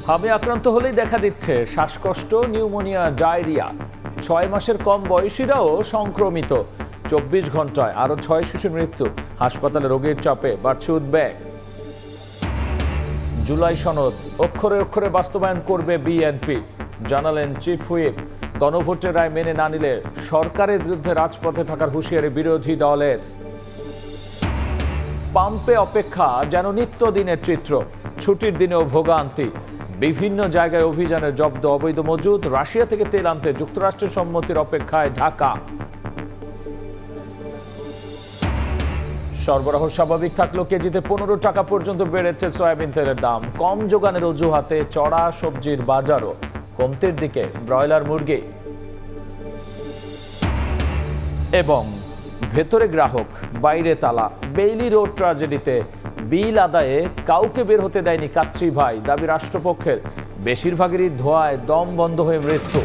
হামে আক্রান্ত হলেই দেখা দিচ্ছে শ্বাসকষ্ট, নিউমোনিয়া, ডায়রিয়া। 6 মাসের কম বয়সীরাও সংক্রমিত। 24 ঘন্টায় আরো 6 শিশুর মৃত্যু। হাসপাতালে রোগীর চাপে বাড়ছে উদ্বেগ। জুলাই সনদ অক্ষরে অক্ষরে বাস্তবায়ন করবে বিএনপি, জানালেন চিফ হুইপ। গণভোটের রায় মেনে না নিলে সরকারের বিরুদ্ধে রাজপথে থাকার হুঁশিয়ারি বিরোধী দলের। পাম্পে অপেক্ষা যেন নিত্যদিনের চিত্র। ছুটির দিনেও ভোগান্তি। বিভিন্ন জায়গায় অভিযানে জব্দ অবৈধ মজুদ। রাশিয়া থেকে তেল আনতে যুক্তরাষ্ট্রের সম্মতির অপেক্ষায় ঢাকা। সরবরাহ স্বাভাবিক থাকলেও কেজিতে 15 টাকা পর্যন্ত বেড়েছে সয়াবিন তেলের দাম। কম যোগানের অজুহাতে চড়া সবজির বাজারও। কমতির দিকে ব্রয়লার মুরগি। এবং ভেতরে গ্রাহক, বাইরে তালা। বেইলি রোড ট্র্যাজেডিতে বিল আদায়ে কাউকে বের হতে দেয়নি কাচ্চি ভাই, দাবি রাষ্ট্রপক্ষের। বেশিরভাগেরই ধোঁয়ায় দম বন্ধ হয়ে মৃত্যু।